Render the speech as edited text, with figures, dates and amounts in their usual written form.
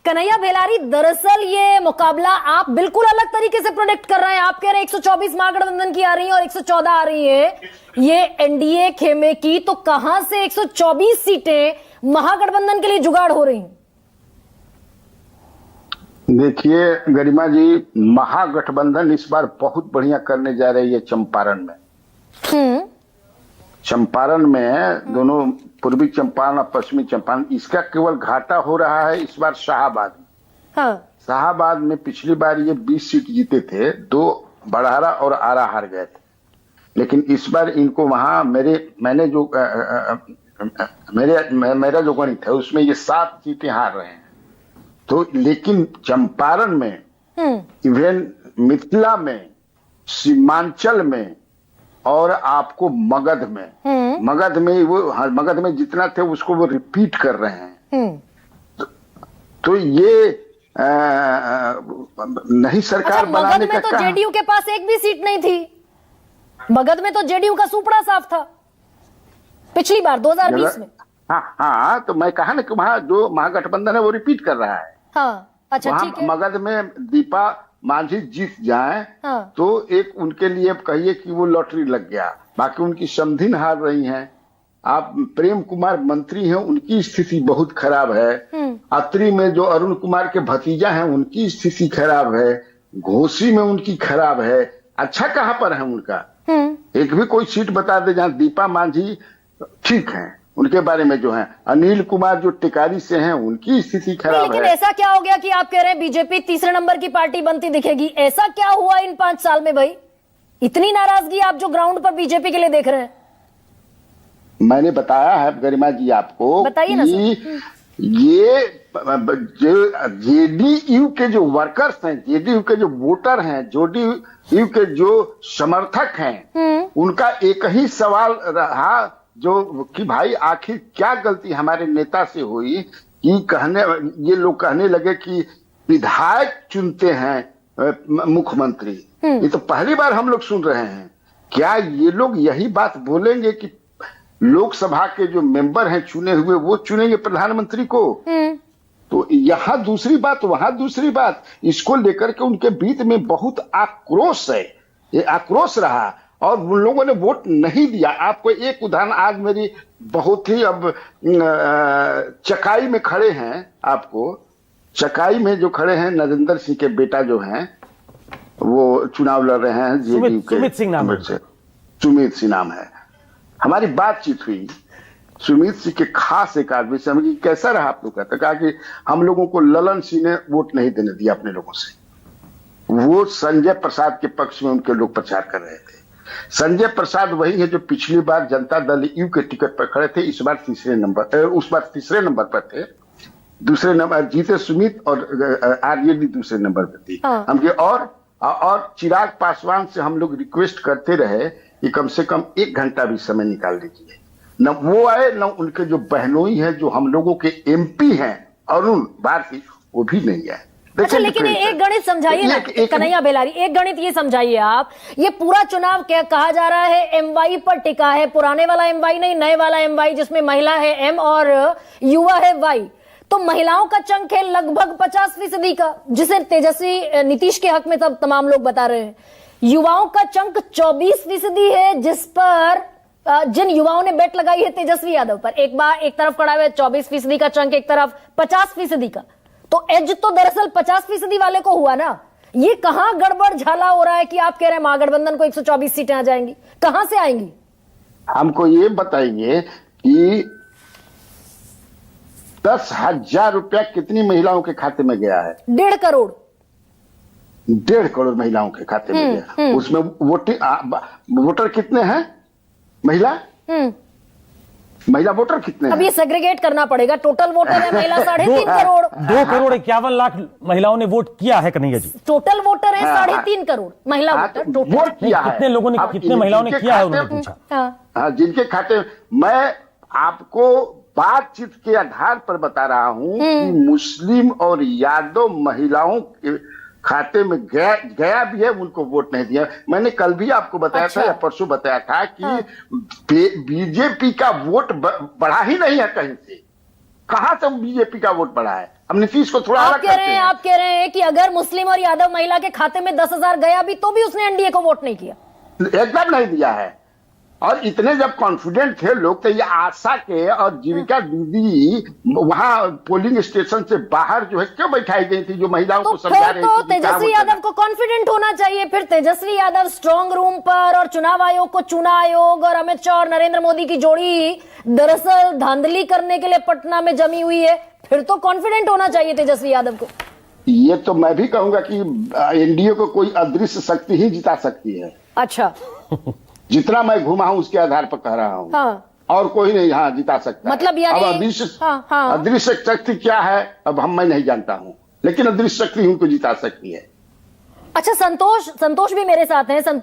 कन्हैया बेलारी, दरअसल ये मुकाबला आप बिल्कुल अलग तरीके से प्रोडिक्ट कर रहे हैं। आप कह रहे हैं 124 महागठबंधन की आ रही है और 114 आ रही है ये एनडीए खेमे की, तो कहां से 124 सीटें महागठबंधन के लिए जुगाड़ हो रही हैं? देखिए गरिमा जी, महागठबंधन इस बार बहुत बढ़िया करने जा रही है चंपारण में। चंपारण में दोनों पूर्वी चंपारण और पश्चिमी चंपारण, इसका केवल घाटा हो रहा है इस बार शाहाबाद में। हाँ। शाहाबाद में पिछली बार ये 20 सीट जीते थे, 2 बड़हरा और आरा हार गए थे, लेकिन इस बार इनको वहां मेरा जो गणित है उसमें ये 7 सीटें हार रहे हैं। तो लेकिन चंपारण में, इवन मिथिला में, सीमांचल में और आपको मगध में जितना थे उसको वो रिपीट कर रहे हैं। तो ये नहीं सरकार बनाने का। मगध में तो जेडीयू के पास एक भी सीट नहीं थी। मगध में तो जेडीयू का सुपड़ा साफ था पिछली बार 2020 में। हाँ, तो मैं कहा ना कि वहां जो महागठबंधन है वो रिपीट कर रहा है। हाँ, अच्छा ठीक है। मगध में दीपा मांझी जीत जाए तो एक उनके लिए कहिए कि वो लॉटरी लग गया। बाकी उनकी समधिन हार रही हैं। आप प्रेम कुमार मंत्री हैं, उनकी स्थिति बहुत खराब है। अत्रि में जो अरुण कुमार के भतीजा हैं उनकी स्थिति खराब है। घोसी में उनकी खराब है। अच्छा कहाँ पर है उनका? एक भी कोई सीट बता दे जहाँ दीपा मांझी ठीक है। उनके बारे में जो है अनिल कुमार जो टिकारी से हैं उनकी स्थिति खराब है। लेकिन ऐसा क्या हो गया कि आप कह रहे हैं बीजेपी तीसरे नंबर की पार्टी बनती दिखेगी? ऐसा क्या हुआ इन 5 साल में भाई, इतनी नाराजगी आप जो ग्राउंड पर बीजेपी के लिए देख रहे हैं? मैंने बताया है गरिमा जी आपको, बताइए ना ये जेडीयू के जो वर्कर्स हैं, जेडीयू के जो वोटर हैं, जेडीयू के जो समर्थक हैं, उनका एक ही सवाल रहा जो कि भाई आखिर क्या गलती हमारे नेता से हुई कि ये लोग कहने लगे कि विधायक चुनते हैं मुख्यमंत्री। ये तो पहली बार हम लोग सुन रहे हैं। क्या ये लोग यही बात बोलेंगे कि लोकसभा के जो मेंबर हैं चुने हुए वो चुनेंगे प्रधानमंत्री को? तो यहाँ दूसरी बात, वहां दूसरी बात। इसको लेकर के उनके बीच में बहुत आक्रोश है। ये आक्रोश रहा और उन लोगों ने वोट नहीं दिया। आपको एक उदाहरण आज मेरी बहुत ही, अब चकाई में खड़े हैं, आपको चकाई में जो खड़े हैं नरेंद्र सिंह के बेटा जो हैं वो चुनाव लड़ रहे हैं जेडीयू के। सुमित सिंह नाम है। हमारी बातचीत हुई सुमित सिंह के खास एक आदमी से। हम कैसा रहा आप लोग का? कहा कि हम लोगों को ललन सिंह ने वोट नहीं देने दिया अपने लोगों से। वो संजय प्रसाद के पक्ष में उनके लोग प्रचार कर रहे थे। संजय प्रसाद वही है जो पिछली बार जनता दल यू के टिकट पर खड़े थे, इस बार उस बार तीसरे नंबर पर थे। दूसरे नंबर जीते सुमित और आरजेडी दूसरे नंबर पर थी। हम और चिराग पासवान से हम लोग रिक्वेस्ट करते रहे कि कम से कम 1 घंटा भी समय निकाल लीजिए। न वो आए, न उनके जो बहनोई है जो हम लोगों के एमपी हैं अरुण भारती, वो भी नहीं आए। अच्छा, लेकिन एक गणित समझाइए ना कन्हैया बेलारी, एक गणित ये समझाइए आप। ये पूरा चुनाव क्या कहा जा रहा है एमवाई पर टिका है, पुराने वाला एमवाई नहीं, नए वाला एमवाई जिसमें महिला है एम और युवा है वाई। तो महिलाओं का चंक है लगभग 50% का, जिसे तेजस्वी नीतीश के हक में तब तमाम लोग बता रहे हैं। युवाओं का चंक 24% है, जिस पर जिन युवाओं ने बेट लगाई है तेजस्वी यादव पर। एक तरफ खड़ा हुआ 24% का चंक, एक तरफ 50% का। तो एज तो दरअसल 50% वाले को हुआ ना। ये कहां गड़बड़ झाला हो रहा है कि आप कह रहे हैं महागठबंधन को 124 सीटें आ जाएंगी? कहां से आएंगी? हमको ये बताइए कि 10,000 रुपया कितनी महिलाओं के खाते में गया है? 1.5 करोड़। 1.5 करोड़ महिलाओं के खाते में गया। उसमें वोटर कितने हैं? महिला वोटर कितने? अब ये सेग्रीगेट करना पड़ेगा। टोटल वोटर है महिला 3.5 करोड़। 2,51,00,000 महिलाओं ने वोट किया है कन्हैया जी। टोटल वोटर है 3.5 करोड़ महिला वोटर। वोट किया है। कितने लोगों ने, कितने महिलाओं ने किया है उन्होंने पूछा। जिनके खाते, मैं आपको बातचीत के आधार पर बता रहा हूं कि मुस्लिम और यादव महिलाओं के खाते में गया भी है, उनको वोट नहीं दिया। मैंने कल भी आपको बताया था या परसों बताया था कि बीजेपी का वोट बढ़ा ही नहीं है कहीं से। कहां से बीजेपी का वोट बढ़ा है? अब नीतीश को थोड़ा आप अलग कह करते रहे हैं हैं। आप कह रहे हैं कि अगर मुस्लिम और यादव महिला के खाते में 10,000 गया भी तो भी उसने एनडीए को वोट नहीं किया। एकदम नहीं दिया है। और इतने जब कॉन्फिडेंट थे लोग, तो ये आशा के और जीविका दीदी वहां पोलिंग स्टेशन से बाहर जो है क्यों बैठाई गई थी, जो महिलाओं तो को समझा फिर रही तो थी तेजस्वी यादव को कॉन्फिडेंट होना चाहिए। फिर तेजस्वी यादव स्ट्रांग रूम पर, और चुनाव आयोग को, चुनाव आयोग और अमित शाह और नरेंद्र मोदी की जोड़ी दरअसल धांधली करने के लिए पटना में जमी हुई है। फिर तो कॉन्फिडेंट होना चाहिए तेजस्वी यादव को। ये तो मैं भी कहूंगा कि एनडीए को कोई अदृश्य शक्ति ही जिता सकती है। अच्छा, जितना मैं घुमा हूं उसके आधार पर कह रहा हूं। हाँ, और कोई नहीं हाँ जिता सकता मतलब है। यानी अब अदृश्य हाँ। अदृश्य शक्ति क्या है अब मैं नहीं जानता हूं, लेकिन अदृश्य शक्ति उनको जिता सकती है। अच्छा, संतोष भी मेरे साथ हैं। संतोष